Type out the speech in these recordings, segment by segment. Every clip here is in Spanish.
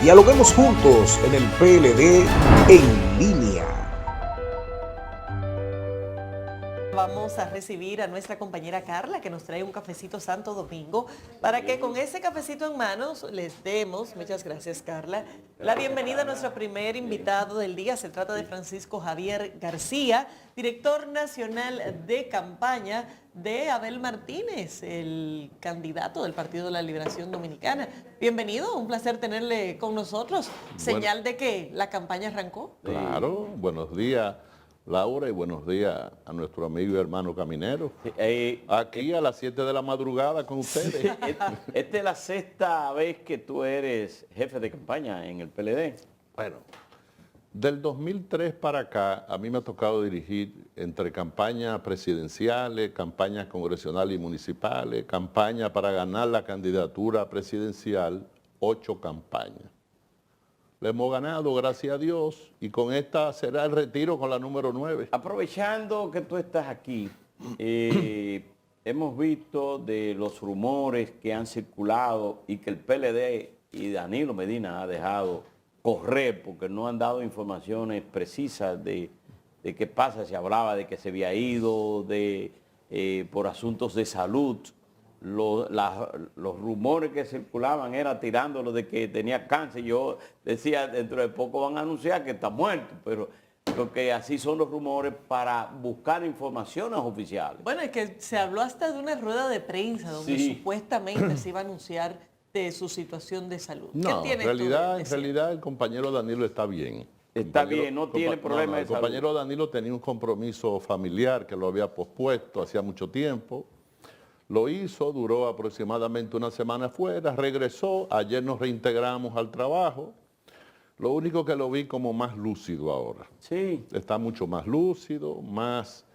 Dialoguemos juntos en el PLD en línea. Vamos a recibir a nuestra compañera Carla, que nos trae un cafecito Santo Domingo, para que con ese cafecito en manos les demos, muchas gracias Carla, la bienvenida a nuestro primer invitado del día. Se trata de Francisco Javier García, director nacional de campaña de Abel Martínez, el candidato del Partido de la Liberación Dominicana. Bienvenido, un placer tenerle con nosotros. Señal de que la campaña arrancó. Claro, buenos días Laura y buenos días a nuestro amigo y hermano caminero. Aquí a las 7 de la madrugada con ustedes. Esta es la sexta vez que tú eres jefe de campaña en el PLD. Bueno, del 2003 para acá a mí me ha tocado dirigir entre campañas presidenciales, campañas congresionales y municipales, campaña para ganar la candidatura presidencial, 8 campañas. Le hemos ganado, gracias a Dios, y con esta será el retiro con la número 9. Aprovechando que tú estás aquí, hemos visto de los rumores que han circulado y que el PLD y Danilo Medina ha dejado correr porque no han dado informaciones precisas de qué pasa. Se hablaba de que se había ido por asuntos de salud. Los rumores que circulaban era tirándolo de que tenía cáncer. Yo decía, dentro de poco van a anunciar que está muerto, pero porque así son los rumores para buscar informaciones oficiales. Bueno, es que se habló hasta de una rueda de prensa donde supuestamente se iba a anunciar de su situación de salud. No, en realidad el compañero Danilo está bien. Está bien, no tiene problema de salud. El compañero Danilo tenía un compromiso familiar que lo había pospuesto hacía mucho tiempo. Lo hizo, duró aproximadamente una semana fuera, regresó, ayer nos reintegramos al trabajo. Lo único que lo vi como más lúcido ahora. Sí. Está mucho más lúcido, más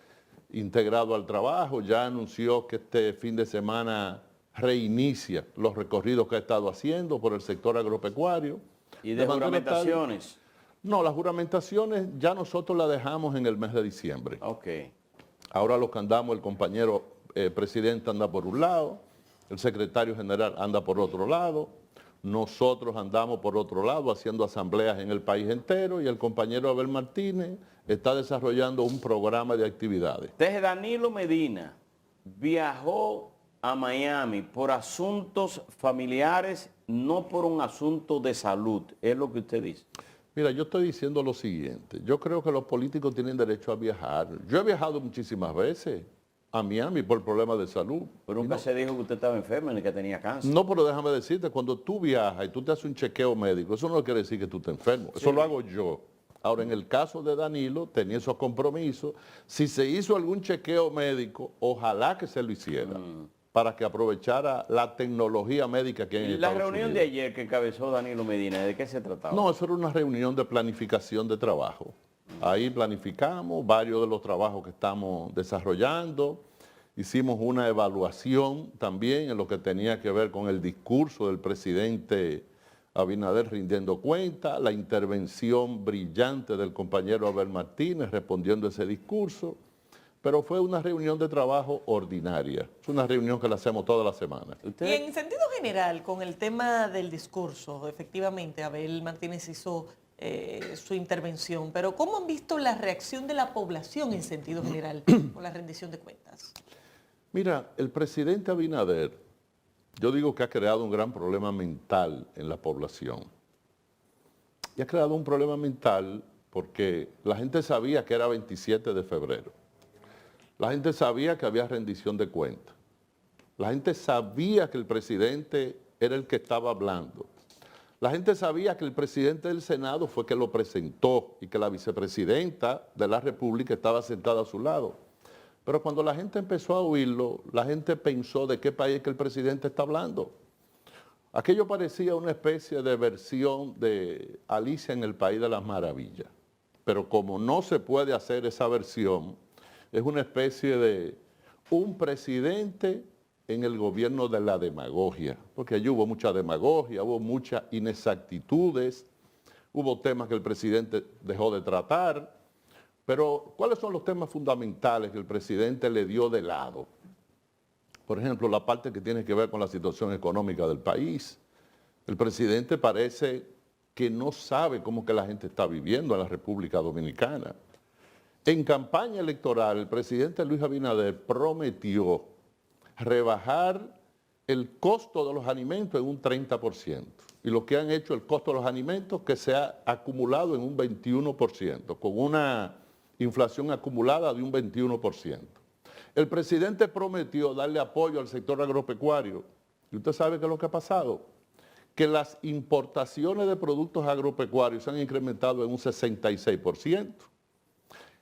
integrado al trabajo. Ya anunció que este fin de semana reinicia los recorridos que ha estado haciendo por el sector agropecuario. ¿Y de juramentaciones? No, las juramentaciones ya nosotros las dejamos en el mes de diciembre. Ok. Ahora lo que andamos, el compañero presidente anda por un lado, el secretario general anda por otro lado, nosotros andamos por otro lado haciendo asambleas en el país entero y el compañero Abel Martínez está desarrollando un programa de actividades. Entonces Danilo Medina viajó a Miami por asuntos familiares, no por un asunto de salud, es lo que usted dice. Mira, yo estoy diciendo lo siguiente, yo creo que los políticos tienen derecho a viajar. Yo he viajado muchísimas veces a Miami por problemas de salud. Pero nunca se dijo que usted estaba enfermo ni que tenía cáncer. No, pero déjame decirte, cuando tú viajas y tú te haces un chequeo médico, eso no quiere decir que tú estés enfermo, eso lo hago yo. Ahora, en el caso de Danilo, tenía esos compromisos. Si se hizo algún chequeo médico, ojalá que se lo hiciera, para que aprovechara la tecnología médica que hay en Estados Unidos. La reunión de ayer que encabezó Danilo Medina, ¿de qué se trataba? No, eso era una reunión de planificación de trabajo. Ahí planificamos varios de los trabajos que estamos desarrollando. Hicimos una evaluación también en lo que tenía que ver con el discurso del presidente Abinader rindiendo cuenta, la intervención brillante del compañero Abel Martínez respondiendo a ese discurso, pero fue una reunión de trabajo ordinaria. Es una reunión que la hacemos toda la semana. Y en sentido general, con el tema del discurso, efectivamente Abel Martínez hizo su intervención, pero ¿cómo han visto la reacción de la población en sentido general con la rendición de cuentas? Mira, el presidente Abinader, yo digo que ha creado un gran problema mental en la población. Y ha creado un problema mental porque la gente sabía que era 27 de febrero. La gente sabía que había rendición de cuentas. La gente sabía que el presidente era el que estaba hablando. La gente sabía que el presidente del Senado fue que lo presentó y que la vicepresidenta de la República estaba sentada a su lado. Pero cuando la gente empezó a oírlo, la gente pensó de qué país que el presidente está hablando. Aquello parecía una especie de versión de Alicia en el País de las Maravillas. Pero como no se puede hacer esa versión, es una especie de un presidente en el gobierno de la demagogia, porque allí hubo mucha demagogia, hubo muchas inexactitudes, hubo temas que el presidente dejó de tratar, pero ¿cuáles son los temas fundamentales que el presidente le dio de lado? Por ejemplo, la parte que tiene que ver con la situación económica del país. El presidente parece que no sabe cómo que la gente está viviendo en la República Dominicana. En campaña electoral, el presidente Luis Abinader prometió rebajar el costo de los alimentos en un 30%. Y lo que han hecho, el costo de los alimentos, que se ha acumulado en un 21%, con una inflación acumulada de un 21%. El presidente prometió darle apoyo al sector agropecuario. ¿Y usted sabe qué es lo que ha pasado? Que las importaciones de productos agropecuarios se han incrementado en un 66%.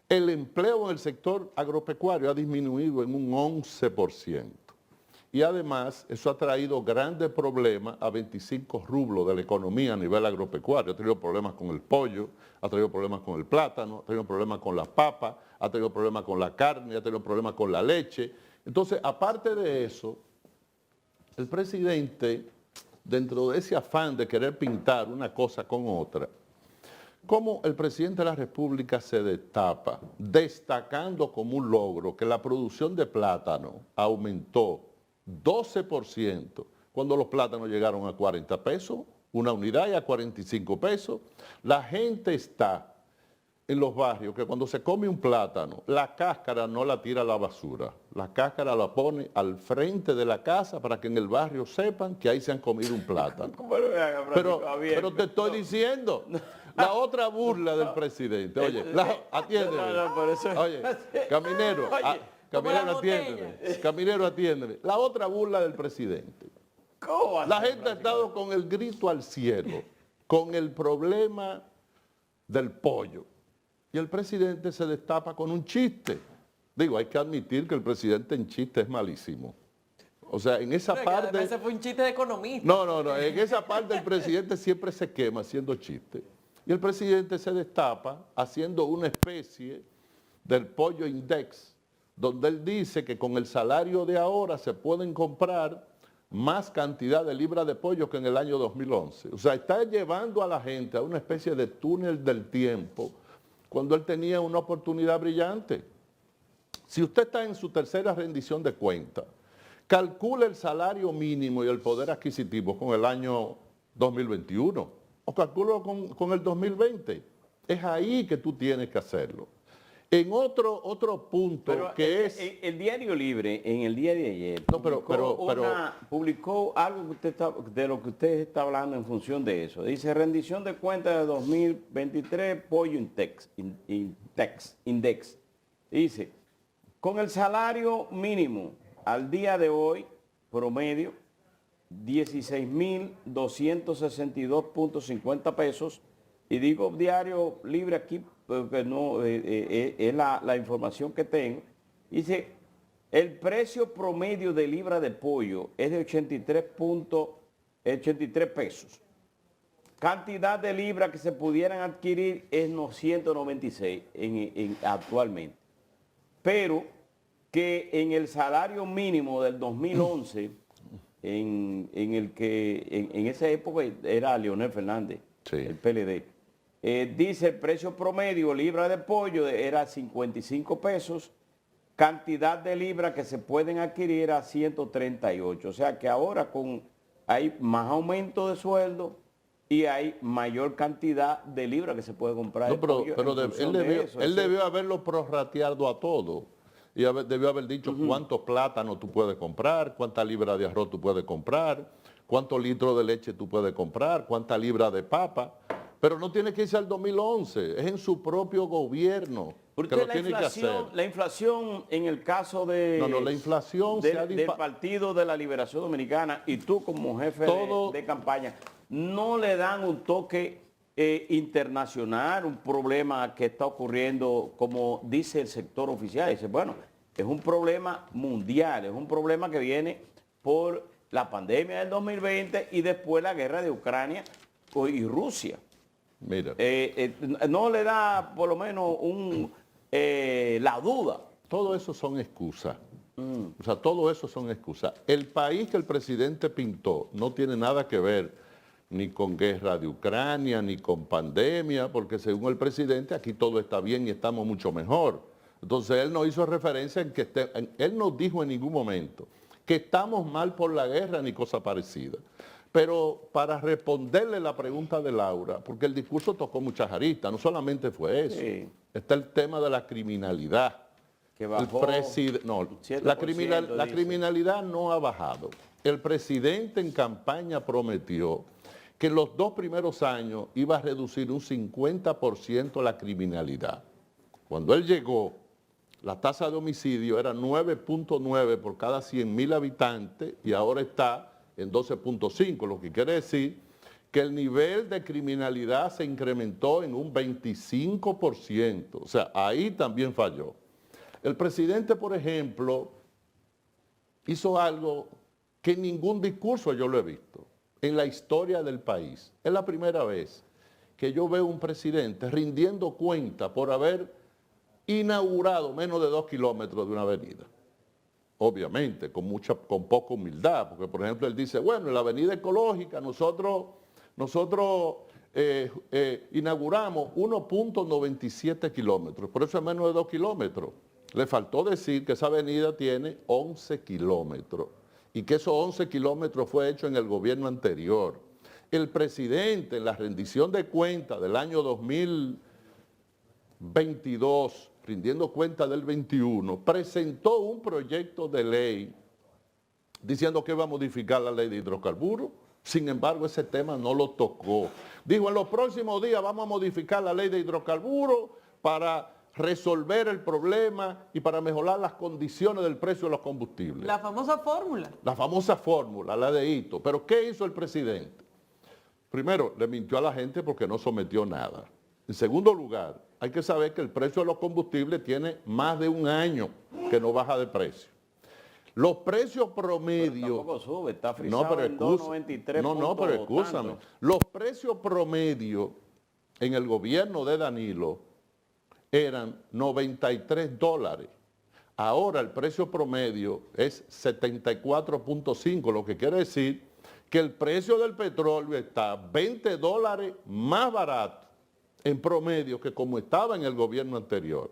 El empleo en el sector agropecuario ha disminuido en un 11%. Y además, eso ha traído grandes problemas a 25 rublos de la economía a nivel agropecuario. Ha traído problemas con el pollo, ha traído problemas con el plátano, ha traído problemas con las papas, ha traído problemas con la carne, ha traído problemas con la leche. Entonces, aparte de eso, el presidente, dentro de ese afán de querer pintar una cosa con otra, como el presidente de la República se destapa, destacando como un logro que la producción de plátano aumentó 12% cuando los plátanos llegaron a 40 pesos, una unidad y a 45 pesos. La gente está en los barrios que cuando se come un plátano, la cáscara no la tira a la basura, la cáscara la pone al frente de la casa para que en el barrio sepan que ahí se han comido un plátano. Pero te estoy diciendo, la otra burla del presidente, oye, atiéndeme, oye, caminero, caminero, atiéndeme, la otra burla del presidente. La gente ha estado con el grito al cielo, con el problema del pollo. Y el presidente se destapa con un chiste. Digo, hay que admitir que el presidente en chiste es malísimo. O sea, en esa parte... Ese fue un chiste de economista. No, en esa parte el presidente siempre se quema haciendo chistes. Y el presidente se destapa haciendo una especie del pollo index, donde él dice que con el salario de ahora se pueden comprar más cantidad de libras de pollo que en el año 2011. O sea, está llevando a la gente a una especie de túnel del tiempo cuando él tenía una oportunidad brillante. Si usted está en su tercera rendición de cuentas, calcule el salario mínimo y el poder adquisitivo con el año 2021 o calcúlalo con el 2020. Es ahí que tú tienes que hacerlo. En otro punto pero que es... El Diario Libre, en el día de ayer, publicó algo que de lo que usted está hablando en función de eso. Dice, rendición de cuentas de 2023, Pollo Index. Dice, con el salario mínimo al día de hoy, promedio, 16.262.50 pesos. Y digo Diario Libre aquí, porque no es la información que tengo. Dice, el precio promedio de libra de pollo es de 83 pesos. Cantidad de libras que se pudieran adquirir es 196 actualmente. Pero que en el salario mínimo del 2011, en esa época era Leonel Fernández, sí, el PLD. Dice el precio promedio libra de pollo era 55 pesos, cantidad de libras que se pueden adquirir a 138. O sea que ahora hay más aumento de sueldo y hay mayor cantidad de libras que se puede comprar. No, pero él debió haberlo prorrateado a todo. Y debió haber dicho cuántos plátanos tú puedes comprar, cuántas libras de arroz tú puedes comprar, cuántos litros de leche tú puedes comprar, cuántas libras de papa. Pero no tiene que irse al 2011, es en su propio gobierno que lo tiene que hacer. La inflación en el caso de... la inflación del Partido de la Liberación Dominicana y tú como jefe de campaña, ¿no le dan un toque internacional, un problema que está ocurriendo, como dice el sector oficial? Dice, bueno, es un problema mundial, es un problema que viene por la pandemia del 2020 y después la guerra de Ucrania y Rusia. Mira. No le da por lo menos la duda. Todo eso son excusas. O sea, todo eso son excusas. El país que el presidente pintó no tiene nada que ver ni con guerra de Ucrania, ni con pandemia, porque según el presidente aquí todo está bien y estamos mucho mejor. Entonces él no hizo referencia en que él no dijo en ningún momento que estamos mal por la guerra ni cosa parecida. Pero para responderle la pregunta de Laura, porque el discurso tocó muchas aristas, no solamente fue eso, Sí. está el tema de la criminalidad. Que bajó No, 7%, la dice. criminalidad no ha bajado. El presidente en campaña prometió que en los 2 primeros años iba a reducir un 50% la criminalidad. Cuando él llegó, la tasa de homicidio era 9.9 por cada 100.000 habitantes y ahora está en 12.5, lo que quiere decir que el nivel de criminalidad se incrementó en un 25%. O sea, ahí también falló. El presidente, por ejemplo, hizo algo que en ningún discurso yo lo he visto en la historia del país. Es la primera vez que yo veo un presidente rindiendo cuenta por haber inaugurado menos de 2 kilómetros de una avenida. Obviamente, con poca humildad, porque por ejemplo él dice, bueno, en la avenida ecológica nosotros inauguramos 1.97 kilómetros, por eso es menos de 2 kilómetros. Le faltó decir que esa avenida tiene 11 kilómetros y que esos 11 kilómetros fue hecho en el gobierno anterior. El presidente en la rendición de cuentas del año 2022, rindiendo cuenta del 21, presentó un proyecto de ley diciendo que iba a modificar la ley de hidrocarburos. Sin embargo, ese tema no lo tocó. Dijo, en los próximos días vamos a modificar la ley de hidrocarburos para resolver el problema y para mejorar las condiciones del precio de los combustibles. La famosa fórmula. La famosa fórmula, la de Hito. Pero ¿qué hizo el presidente? Primero, le mintió a la gente porque no sometió nada. En segundo lugar, hay que saber que el precio de los combustibles tiene más de un año que no baja de precio. Los precios promedios... Tampoco sube, está frisado en 2.93. No, pero escúchame. Los precios promedios en el gobierno de Danilo eran $93. Ahora el precio promedio es 74.5, lo que quiere decir que el precio del petróleo está $20 más barato en promedio que como estaba en el gobierno anterior.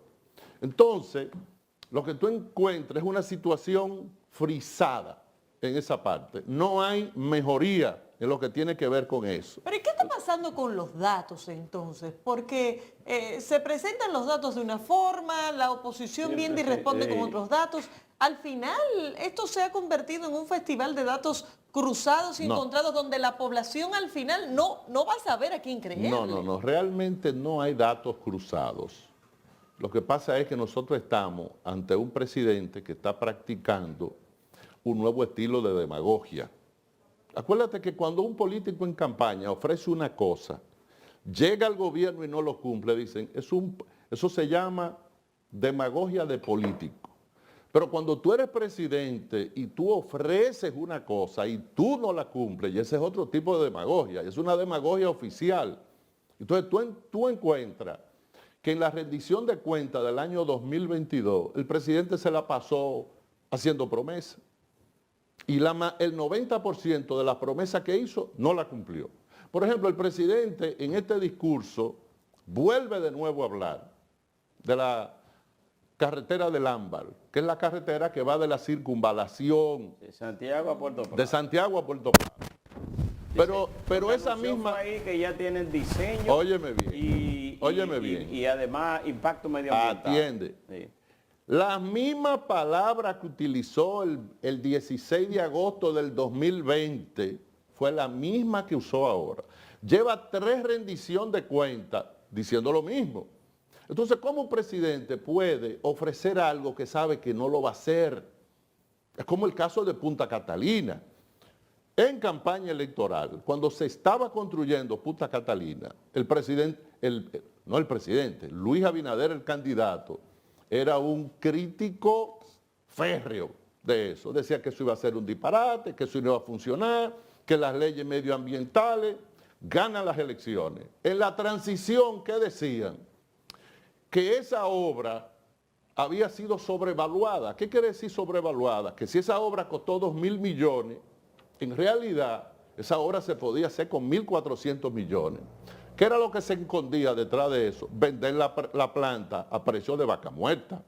Entonces, lo que tú encuentras es una situación frisada en esa parte. No hay mejoría en lo que tiene que ver con eso. Pero ¿y qué está pasando con los datos entonces? Porque se presentan los datos de una forma, la oposición viene y responde con otros datos. Al final, esto se ha convertido en un festival de datos cruzados y encontrados donde la población al final no va a saber a quién creerle. No, realmente no hay datos cruzados. Lo que pasa es que nosotros estamos ante un presidente que está practicando un nuevo estilo de demagogia. Acuérdate que cuando un político en campaña ofrece una cosa, llega al gobierno y no lo cumple, dicen, eso se llama demagogia de político. Pero cuando tú eres presidente y tú ofreces una cosa y tú no la cumples, y ese es otro tipo de demagogia, es una demagogia oficial. Entonces tú encuentras que en la rendición de cuentas del año 2022, el presidente se la pasó haciendo promesas. Y el 90% de las promesas que hizo no la cumplió. Por ejemplo, el presidente en este discurso vuelve de nuevo a hablar de la carretera del Ámbar, que es la carretera que va de la circunvalación De Santiago a Puerto Plata. de Santiago a Puerto Plata. Pero esa misma... ahí que ya tiene el diseño. Óyeme bien, óyeme bien. Y además impacto medioambiental. Atiende. Sí. La misma palabra que utilizó el 16 de agosto del 2020 fue la misma que usó ahora. Lleva 3 rendiciones de cuentas diciendo lo mismo. Entonces, ¿cómo un presidente puede ofrecer algo que sabe que no lo va a hacer? Es como el caso de Punta Catalina. En campaña electoral, cuando se estaba construyendo Punta Catalina, Luis Abinader, el candidato, era un crítico férreo de eso. Decía que eso iba a ser un disparate, que eso no iba a funcionar, que las leyes medioambientales ganan las elecciones. En la transición, ¿qué decían? Que esa obra había sido sobrevaluada. ¿Qué quiere decir sobrevaluada? Que si esa obra costó 2.000 millones, en realidad esa obra se podía hacer con 1.400 millones. ¿Qué era lo que se escondía detrás de eso? Vender la planta a precio de vaca muerta.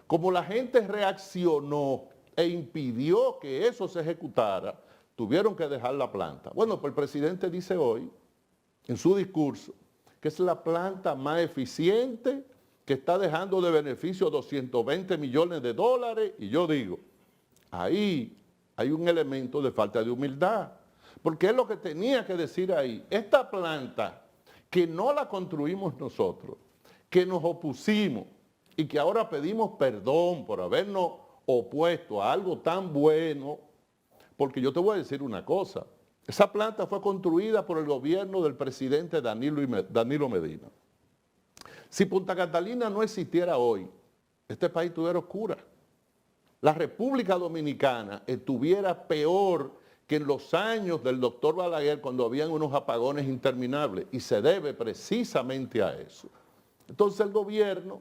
Como la gente reaccionó e impidió que eso se ejecutara, tuvieron que dejar la planta. Bueno, pues el presidente dice hoy, en su discurso, que es la planta más eficiente, que está dejando de beneficio 220 millones de dólares, y yo digo, ahí hay un elemento de falta de humildad, porque es lo que tenía que decir ahí. Esta planta, que no la construimos nosotros, que nos opusimos y que ahora pedimos perdón por habernos opuesto a algo tan bueno, porque yo te voy a decir una cosa, esa planta fue construida por el gobierno del presidente Danilo Medina. Si Punta Catalina no existiera hoy, este país estuviera oscura. La República Dominicana estuviera peor que en los años del doctor Balaguer, cuando habían unos apagones interminables, y se debe precisamente a eso. Entonces el gobierno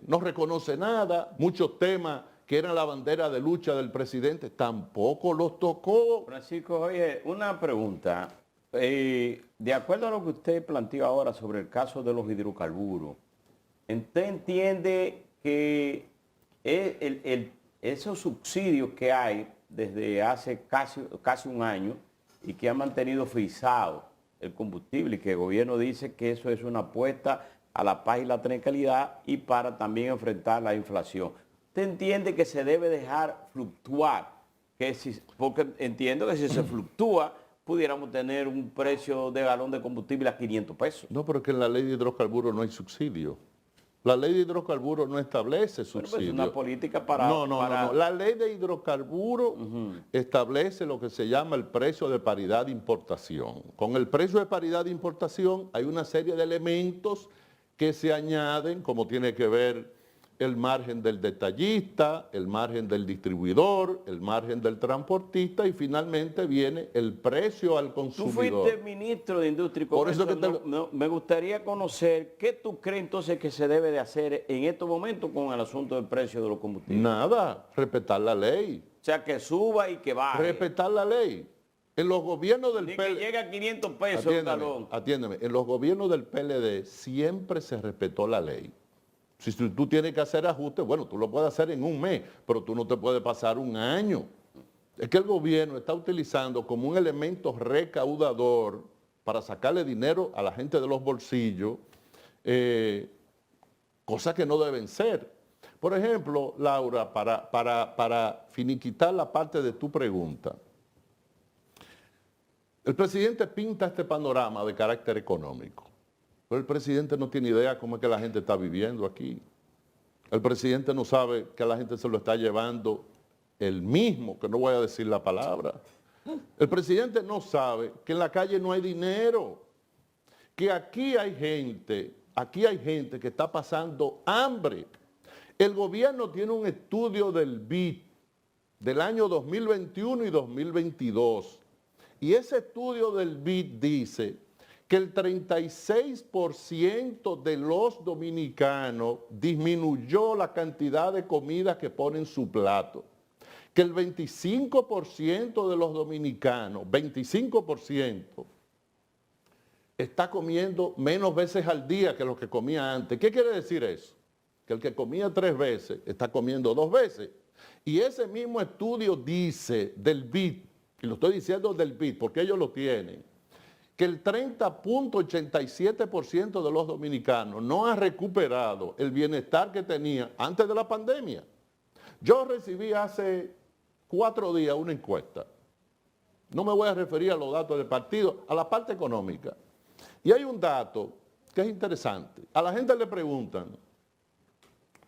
no reconoce nada, muchos temas que eran la bandera de lucha del presidente, tampoco los tocó. Francisco, oye, una pregunta. De acuerdo a lo que usted planteó ahora sobre el caso de los hidrocarburos, ¿usted entiende que esos subsidios que hay desde hace casi un año y que han mantenido frisado el combustible y que el gobierno dice que eso es una apuesta a la paz y la tranquilidad y para también enfrentar la inflación? ¿Usted entiende que se debe dejar fluctuar? Porque entiendo que si se fluctúa, pudiéramos tener un precio de galón de combustible a 500 pesos. No, pero que en la ley de hidrocarburos no hay subsidio. La ley de hidrocarburos no establece subsidio. Pues es una política para... No. La ley de hidrocarburos establece lo que se llama el precio de paridad de importación. Con el precio de paridad de importación hay una serie de elementos que se añaden, como tiene que ver el margen del detallista, el margen del distribuidor, el margen del transportista y finalmente viene el precio al consumidor. Tú fuiste ministro de Industria y Comercio. Por eso me gustaría conocer qué tú crees entonces que se debe de hacer en estos momentos con el asunto del precio de los combustibles. Nada, respetar la ley. O sea, que suba y que baje. Respetar la ley. En los gobiernos del PLD... que llega a 500 pesos un galón. Atiéndeme, en los gobiernos del PLD siempre se respetó la ley. Si tú tienes que hacer ajustes, bueno, tú lo puedes hacer en un mes, pero tú no te puedes pasar un año. Es que el gobierno está utilizando como un elemento recaudador para sacarle dinero a la gente de los bolsillos, cosas que no deben ser. Por ejemplo, Laura, para finiquitar la parte de tu pregunta, el presidente pinta este panorama de carácter económico. Pero el presidente no tiene idea cómo es que la gente está viviendo aquí. El presidente no sabe que a la gente se lo está llevando el mismo, que no voy a decir la palabra. El presidente no sabe que en la calle no hay dinero, que aquí hay gente que está pasando hambre. El gobierno tiene un estudio del BID del año 2021 y 2022. Y ese estudio del BID dice que el 36% de los dominicanos disminuyó la cantidad de comida que pone en su plato, que el 25% de los dominicanos, 25%, está comiendo menos veces al día que lo que comía antes. ¿Qué quiere decir eso? Que el que comía 3 veces está comiendo 2 veces. Y ese mismo estudio dice del BID, y lo estoy diciendo del BID porque ellos lo tienen, que el 30.87% de los dominicanos no ha recuperado el bienestar que tenía antes de la pandemia. Yo recibí hace 4 días una encuesta. No me voy a referir a los datos del partido, a la parte económica. Y hay un dato que es interesante. A la gente le preguntan,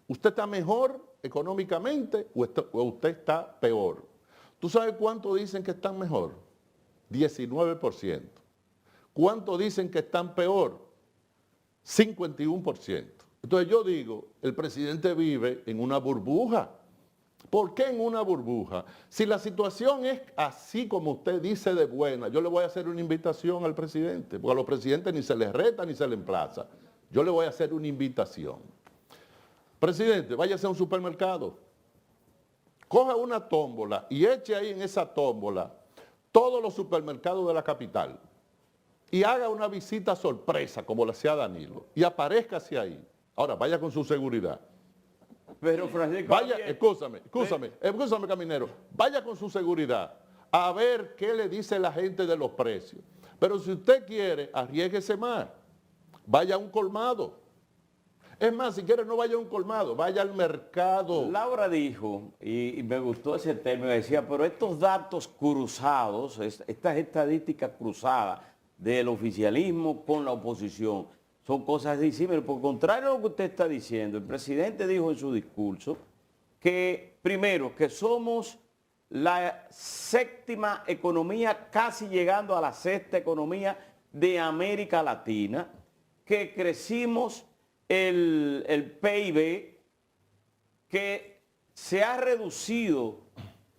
¿usted está mejor económicamente o usted está peor? ¿Tú sabes cuánto dicen que están mejor? 19%. ¿Cuánto dicen que están peor? 51%. Entonces yo digo, el presidente vive en una burbuja. ¿Por qué en una burbuja? Si la situación es así como usted dice de buena, yo le voy a hacer una invitación al presidente, porque a los presidentes ni se les reta ni se les emplaza. Yo le voy a hacer una invitación. Presidente, váyase a un supermercado, coja una tómbola y eche ahí en esa tómbola todos los supermercados de la capital y haga una visita sorpresa como la hacía Danilo y aparezca hacia ahí. Ahora, vaya con su seguridad. Pero Francisco... Vaya, escúchame, caminero. Vaya con su seguridad a ver qué le dice la gente de los precios. Pero si usted quiere, arriésguese más. Vaya a un colmado. Es más, si quiere no vaya a un colmado, vaya al mercado. Laura dijo, y me gustó ese término, decía, pero estos datos cruzados, estas estadísticas cruzadas del oficialismo con la oposición, son cosas disímiles. Por contrario a lo que usted está diciendo, el presidente dijo en su discurso que, primero, que somos la séptima economía, casi llegando a la sexta economía de América Latina, que crecimos el PIB, que se ha reducido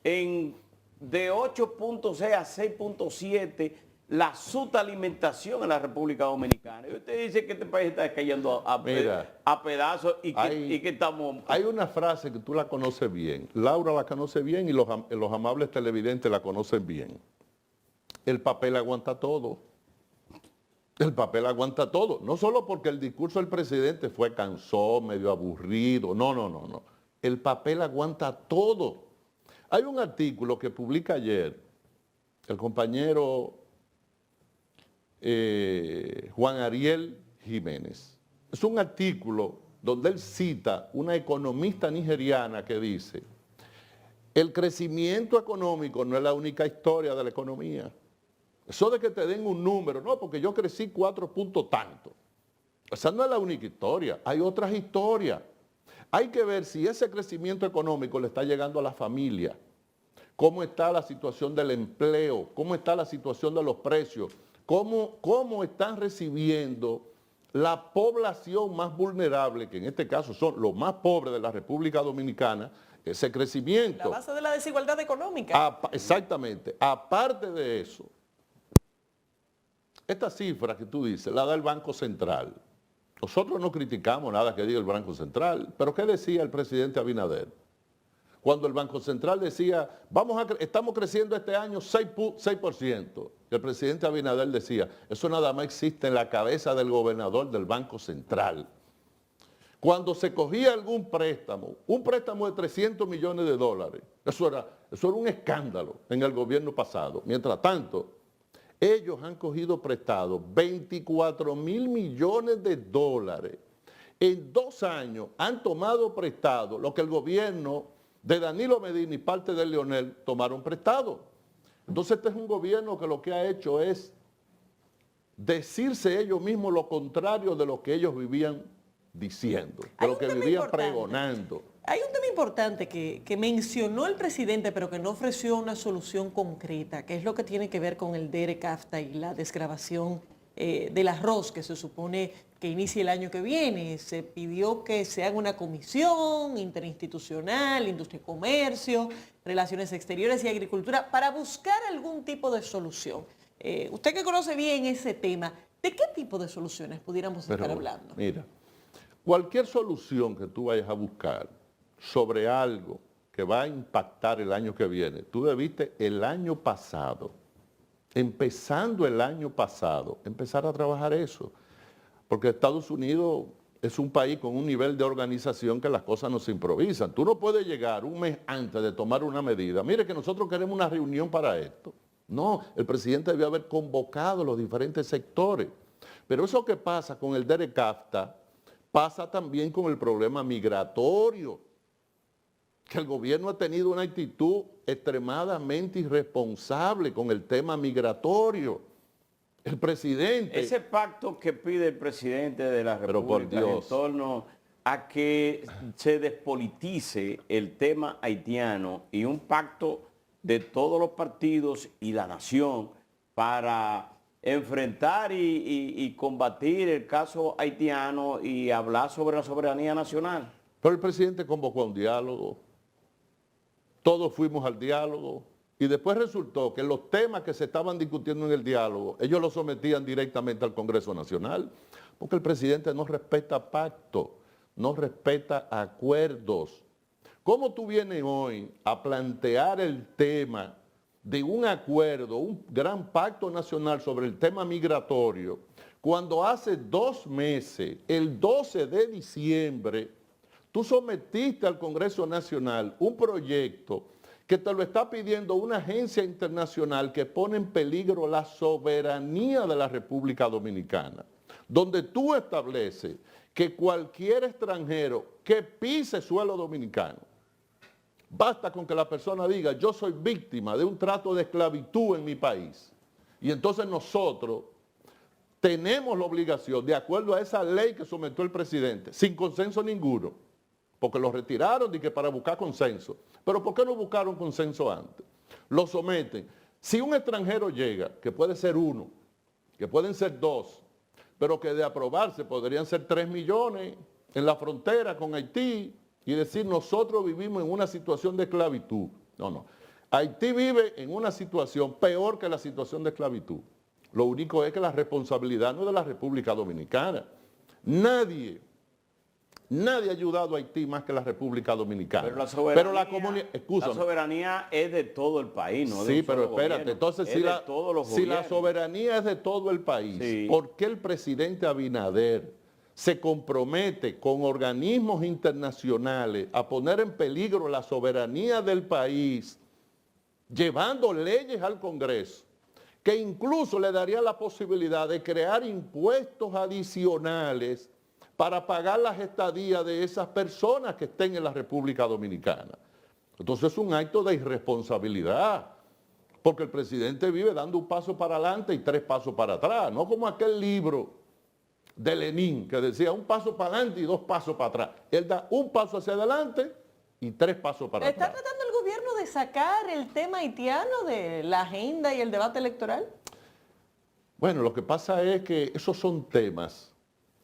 de 8.6 a 6.7 la subalimentación en la República Dominicana. Y usted dice que este país está cayendo a pedazos y que estamos... Hay una frase que tú la conoces bien, Laura la conoce bien y los amables televidentes la conocen bien. El papel aguanta todo. El papel aguanta todo. No solo porque el discurso del presidente fue cansón, medio aburrido. No. El papel aguanta todo. Hay un artículo que publica ayer el compañero Juan Ariel Jiménez. Es un artículo donde él cita una economista nigeriana que dice: el crecimiento económico no es la única historia de la economía. Eso de que te den un número, no, porque yo crecí 4 puntos tanto. Esa no es la única historia, hay otras historias. Hay que ver si ese crecimiento económico le está llegando a la familia, cómo está la situación del empleo, cómo está la situación de los precios, cómo están recibiendo la población más vulnerable, que en este caso son los más pobres de la República Dominicana, ese crecimiento. La base de la desigualdad económica. Exactamente. Aparte de eso, esta cifra que tú dices la da el Banco Central. Nosotros no criticamos nada que diga el Banco Central, pero ¿qué decía el presidente Abinader? Cuando el Banco Central decía, estamos creciendo este año 6%, el presidente Abinader decía, eso nada más existe en la cabeza del gobernador del Banco Central. Cuando se cogía algún préstamo, un préstamo de 300 millones de dólares, eso era un escándalo en el gobierno pasado. Mientras tanto, ellos han cogido prestado 24 mil millones de dólares. En 2 años han tomado prestado lo que el gobierno de Danilo Medina y parte de Leonel tomaron prestado. Entonces este es un gobierno que lo que ha hecho es decirse ellos mismos lo contrario de lo que ellos vivían diciendo, de lo que vivían pregonando. Hay un tema importante que mencionó el presidente, pero que no ofreció una solución concreta, que es lo que tiene que ver con el DERE-CAFTA y la desgravación del arroz que se supone que inicie el año que viene. Se pidió que se haga una comisión interinstitucional, industria y comercio, relaciones exteriores y agricultura, para buscar algún tipo de solución. Usted que conoce bien ese tema, ¿de qué tipo de soluciones pudiéramos estar hablando? Mira, cualquier solución que tú vayas a buscar sobre algo que va a impactar el año que viene, tú debiste el año pasado, empezando el año pasado, empezar a trabajar eso. Porque Estados Unidos es un país con un nivel de organización que las cosas no se improvisan. Tú no puedes llegar un mes antes de tomar una medida. Mire que nosotros queremos una reunión para esto. No, el presidente debió haber convocado los diferentes sectores. Pero eso que pasa con el DERE-CAFTA pasa también con el problema migratorio, que el gobierno ha tenido una actitud extremadamente irresponsable con el tema migratorio. El presidente... Ese pacto que pide el presidente de la República en torno a que se despolitice el tema haitiano y un pacto de todos los partidos y la nación para enfrentar y combatir el caso haitiano y hablar sobre la soberanía nacional. Pero el presidente convocó a un diálogo, todos fuimos al diálogo y después resultó que los temas que se estaban discutiendo en el diálogo, ellos los sometían directamente al Congreso Nacional, porque el presidente no respeta pactos, no respeta acuerdos. ¿Cómo tú vienes hoy a plantear el tema de un acuerdo, un gran pacto nacional sobre el tema migratorio, cuando hace 2 meses, el 12 de diciembre, tú sometiste al Congreso Nacional un proyecto que te lo está pidiendo una agencia internacional que pone en peligro la soberanía de la República Dominicana, donde tú estableces que cualquier extranjero que pise suelo dominicano, basta con que la persona diga, yo soy víctima de un trato de esclavitud en mi país, y entonces nosotros tenemos la obligación, de acuerdo a esa ley que sometió el presidente, sin consenso ninguno, porque lo retiraron y que para buscar consenso. Pero ¿por qué no buscaron consenso antes? Lo someten. Si un extranjero llega, que puede ser uno, que pueden ser dos, pero que de aprobarse podrían ser 3 millones en la frontera con Haití y decir nosotros vivimos en una situación de esclavitud. No, no. Haití vive en una situación peor que la situación de esclavitud. Lo único es que la responsabilidad no es de la República Dominicana. Nadie ha ayudado a Haití más que la República Dominicana. Pero la soberanía es de todo el país, ¿no? Sí, pero espérate, entonces si la soberanía es de todo el país, sí, ¿por qué el presidente Abinader se compromete con organismos internacionales a poner en peligro la soberanía del país, llevando leyes al Congreso, que incluso le daría la posibilidad de crear impuestos adicionales para pagar las estadías de esas personas que estén en la República Dominicana? Entonces es un acto de irresponsabilidad, porque el presidente vive dando un paso para adelante y 3 pasos para atrás, no como aquel libro de Lenin que decía un paso para adelante y 2 pasos para atrás. Él da un paso hacia adelante y 3 pasos para atrás. ¿Está tratando el gobierno de sacar el tema haitiano de la agenda y el debate electoral? Bueno, lo que pasa es que esos son temas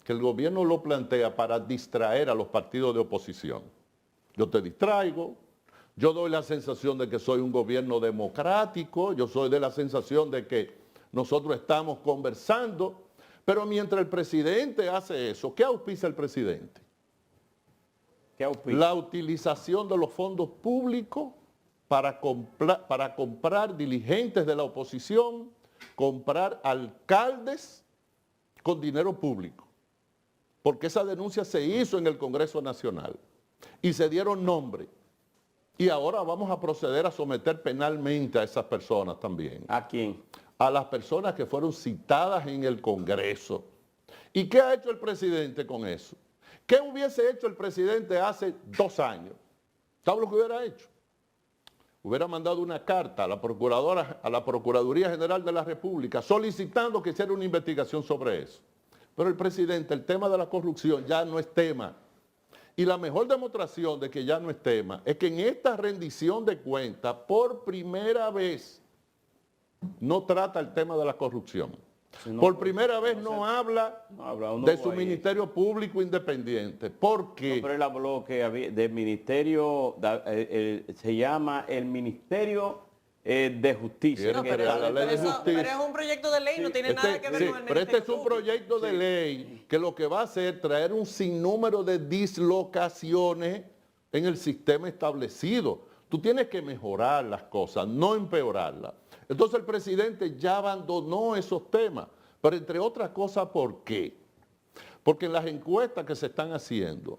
que el gobierno lo plantea para distraer a los partidos de oposición. Yo te distraigo, yo doy la sensación de que soy un gobierno democrático, yo soy de la sensación de que nosotros estamos conversando, pero mientras el presidente hace eso, ¿qué auspicia el presidente? ¿Qué auspicia? La utilización de los fondos públicos para comprar dirigentes de la oposición, comprar alcaldes con dinero público. Porque esa denuncia se hizo en el Congreso Nacional y se dieron nombres. Y ahora vamos a proceder a someter penalmente a esas personas también. ¿A quién? A las personas que fueron citadas en el Congreso. ¿Y qué ha hecho el presidente con eso? ¿Qué hubiese hecho el presidente hace 2 años? ¿Sabe lo que hubiera hecho? Hubiera mandado una carta a la Procuraduría General de la República solicitando que hiciera una investigación sobre eso. Pero el presidente, el tema de la corrupción ya no es tema. Y la mejor demostración de que ya no es tema es que en esta rendición de cuentas, por primera vez, no trata el tema de la corrupción. Por primera vez no habla de su Ministerio Público Independiente. ¿Por qué? No, pero él habló que del ministerio, se llama el Ministerio de Justicia. No, pero es un proyecto de ley, sí, no tiene nada que ver con el Ministerio Pero este es un Público. proyecto de ley que lo que va a hacer es traer un sinnúmero de dislocaciones en el sistema establecido. Tú tienes que mejorar las cosas, no empeorarlas. Entonces el presidente ya abandonó esos temas, pero entre otras cosas, ¿por qué? Porque en las encuestas que se están haciendo,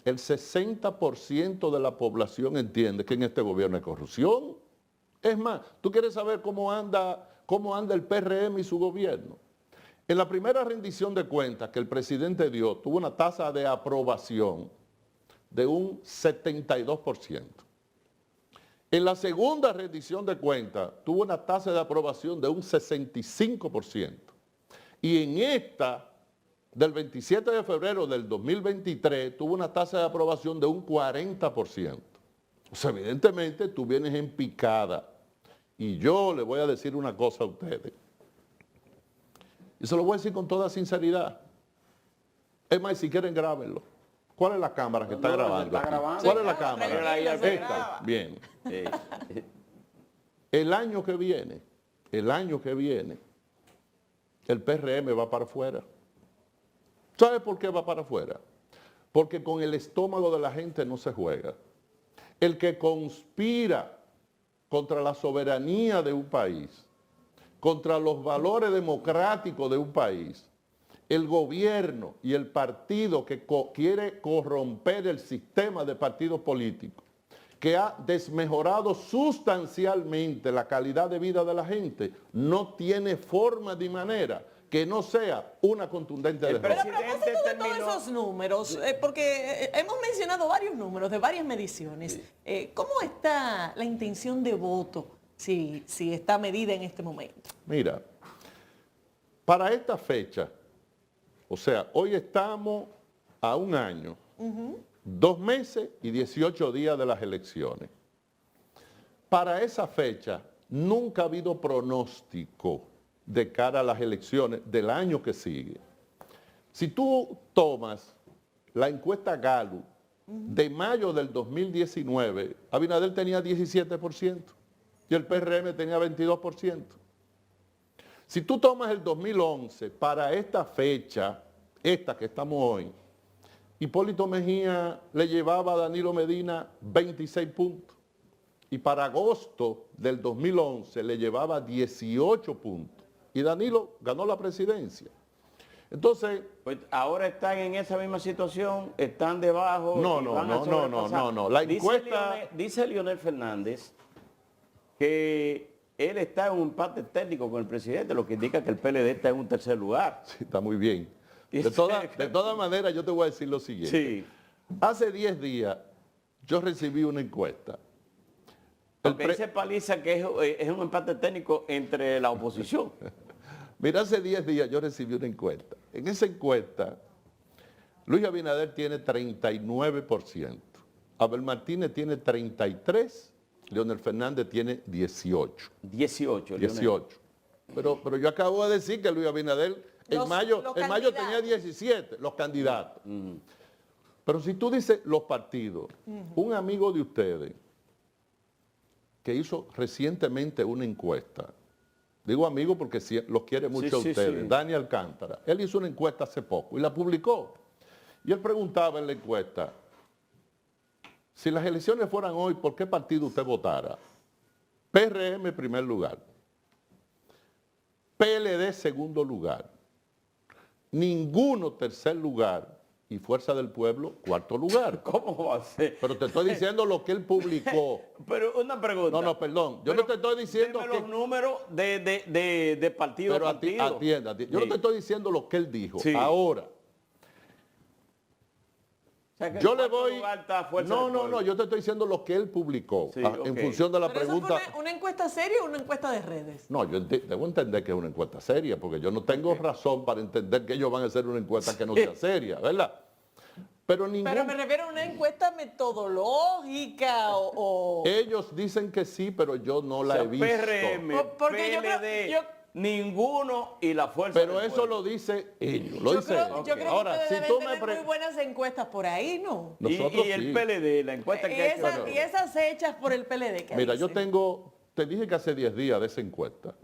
el 60% de la población entiende que en este gobierno hay corrupción. Es más, ¿tú quieres saber cómo anda el PRM y su gobierno? En la primera rendición de cuentas que el presidente dio, tuvo una tasa de aprobación de un 72%. En la segunda rendición de cuentas, tuvo una tasa de aprobación de un 65%. Y en esta, del 27 de febrero del 2023, tuvo una tasa de aprobación de un 40%. O sea, evidentemente, tú vienes en picada. Y yo le voy a decir una cosa a ustedes. Y se lo voy a decir con toda sinceridad. Es más, si quieren, grábenlo. ¿Cuál es la cámara que está grabando? Está grabando. ¿Cuál es la cámara? Esta. Bien. El año que viene, el PRM va para afuera. ¿Sabe por qué va para afuera? Porque con el estómago de la gente no se juega. El que conspira contra la soberanía de un país, contra los valores democráticos de un país, el gobierno y el partido que quiere corromper el sistema de partidos políticos, que ha desmejorado sustancialmente la calidad de vida de la gente, no tiene forma ni manera que no sea una contundente derrota. Pero a propósito de todos esos números, porque hemos mencionado varios números de varias mediciones, ¿cómo está la intención de voto si está medida en este momento? Mira, para esta fecha, o sea, hoy estamos a un año, 2 meses y 18 días de las elecciones. Para esa fecha nunca ha habido pronóstico de cara a las elecciones del año que sigue. Si tú tomas la encuesta Gallup de mayo del 2019, Abinader tenía 17% y el PRM tenía 22%. Si tú tomas el 2011 para esta fecha, esta que estamos hoy, Hipólito Mejía le llevaba a Danilo Medina 26 puntos y para agosto del 2011 le llevaba 18 puntos y Danilo ganó la presidencia. Entonces, pues ahora están en esa misma situación, están debajo. No. La encuesta... Dice Leonel Fernández que él está en un empate técnico con el presidente, lo que indica que el PLD está en un tercer lugar. Sí, está muy bien. De todas maneras, yo te voy a decir lo siguiente. Sí. Hace 10 días yo recibí una encuesta. Porque dice Paliza que es un empate técnico entre la oposición. Mira, hace 10 días yo recibí una encuesta. En esa encuesta, Luis Abinader tiene 39%, Abel Martínez tiene 33%, Leonel Fernández tiene 18%. 18. Pero yo acabo de decir que Luis Abinader en mayo tenía 17, los candidatos. Pero si tú dices los partidos, un amigo de ustedes que hizo recientemente una encuesta, digo amigo porque los quiere mucho a ustedes, Dani Alcántara, él hizo una encuesta hace poco y la publicó. Y él preguntaba en la encuesta, si las elecciones fueran hoy, ¿por qué partido usted votara? PRM en primer lugar, PLD segundo lugar, ninguno tercer lugar y Fuerza del Pueblo cuarto lugar. ¿Cómo va a ser? Pero te estoy diciendo lo que él publicó. Pero una pregunta. No, perdón. Yo no te estoy diciendo que... los números de partido pero a partido. Atienda. Yo no te estoy diciendo lo que él dijo. Sí. Ahora. O sea, yo le voy... No, yo te estoy diciendo lo que él publicó. Sí, en función de la ¿Pero pregunta... eso fue una encuesta seria o una encuesta de redes? No, yo debo entender que es una encuesta seria, porque yo no tengo razón para entender que ellos van a hacer una encuesta que no sea seria, ¿verdad? Pero me refiero a una encuesta metodológica o... Ellos dicen que sí, pero yo no la he visto. PRM, porque PLD, ninguno y la Fuerza Pero del eso Pueblo. lo dice ellos. Yo creo Ahora, que ustedes si tú deben tener muy buenas encuestas por ahí, ¿no? Nosotros y el sí. PLD, la encuesta que ha hecho. Y esas hechas por el PLD. ¿Qué Mira, dicen? te dije que hace 10 días de esa encuesta.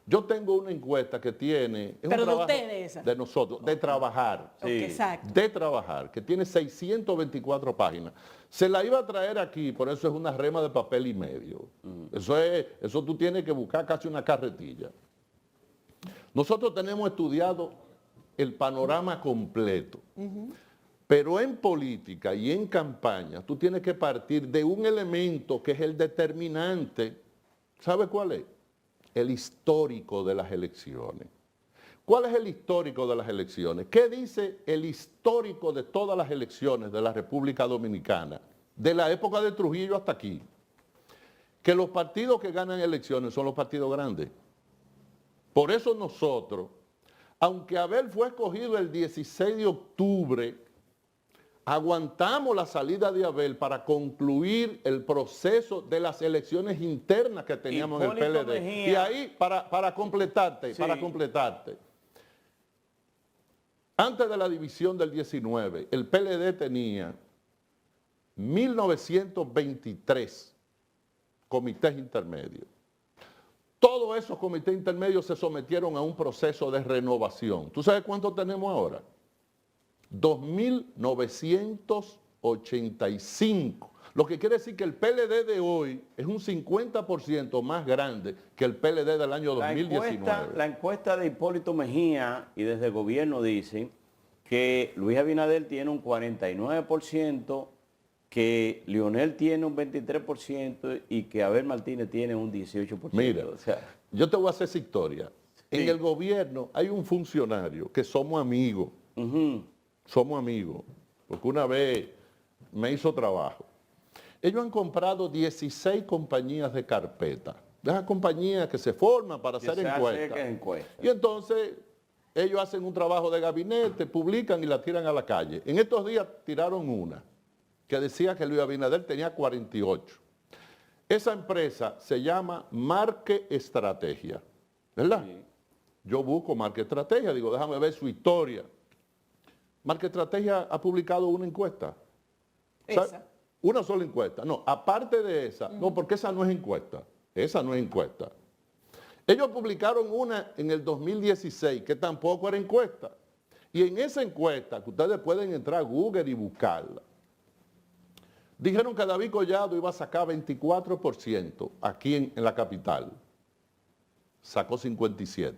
Yo tengo una encuesta que tiene... Es Pero un de trabajo ustedes esa. de nosotros, de trabajar. Ok, exacto. De trabajar, que tiene 624 páginas. Se la iba a traer aquí, por eso es una rema de papel y medio. Eso tú tienes que buscar casi una carretilla. Nosotros tenemos estudiado el panorama completo. Pero en política y en campaña, tú tienes que partir de un elemento que es el determinante. ¿Sabe cuál es? El histórico de las elecciones. ¿Cuál es el histórico de las elecciones? ¿Qué dice el histórico de todas las elecciones de la República Dominicana? De la época de Trujillo hasta aquí. Que los partidos que ganan elecciones son los partidos grandes. Por eso nosotros, aunque Abel fue escogido el 16 de octubre, aguantamos la salida de Abel para concluir el proceso de las elecciones internas que teníamos en el PLD. Mejía. Y ahí, para completarte, antes de la división del 19, el PLD tenía 1923 comités intermedios. Todos esos comités intermedios se sometieron a un proceso de renovación. ¿Tú sabes cuánto tenemos ahora? 2.985. Lo que quiere decir que el PLD de hoy es un 50% más grande que el PLD del año 2019. La encuesta de Hipólito Mejía y desde el gobierno dicen que Luis Abinader tiene un 49%, que Leonel tiene un 23% y que Abel Martínez tiene un 18%. Mira, o sea, yo te voy a hacer esa historia. Sí. En el gobierno hay un funcionario que somos amigos. Somos amigos. Porque una vez me hizo trabajo. Ellos han comprado 16 compañías de carpeta. De esas compañías que se forman para hacer encuestas. Y entonces ellos hacen un trabajo de gabinete, publican y la tiran a la calle. En estos días tiraron una que decía que Luis Abinader tenía 48. Esa empresa se llama Marque Estrategia, ¿verdad? Sí. Yo busco Marque Estrategia, digo, déjame ver su historia. Marque Estrategia ha publicado una encuesta. Esa. Una sola encuesta. No, aparte de esa, no, porque esa no es encuesta. Esa no es encuesta. Ellos publicaron una en el 2016 que tampoco era encuesta. Y en esa encuesta, que ustedes pueden entrar a Google y buscarla, dijeron que David Collado iba a sacar 24% aquí en la capital. Sacó 57%.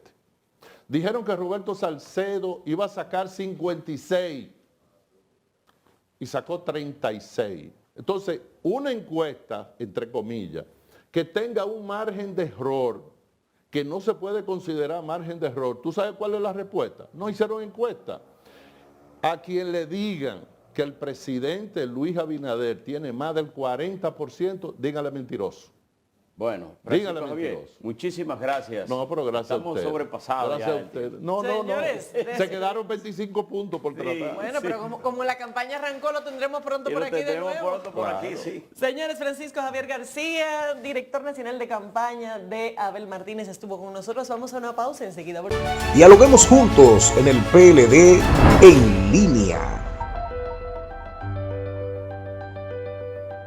Dijeron que Roberto Salcedo iba a sacar 56% y sacó 36%. Entonces, una encuesta, entre comillas, que tenga un margen de error, que no se puede considerar margen de error. ¿Tú sabes cuál es la respuesta? No hicieron encuesta. A quien le digan que el presidente Luis Abinader tiene más del 40%, dígale mentiroso. Bueno, dígale Javier, mentiroso. Muchísimas gracias. No, pero gracias a Estamos usted. sobrepasados Gracias ya. a usted. No, Señores, no. Se quedaron 25 puntos por tratar. Bueno, pero como la campaña arrancó, lo tendremos pronto Y por lo aquí de tendremos nuevo. pronto por aquí, sí. Señores, Francisco Javier García, director nacional de campaña de Abel Martínez, estuvo con nosotros. Vamos a una pausa, enseguida volvemos. Dialoguemos juntos en el PLD en línea.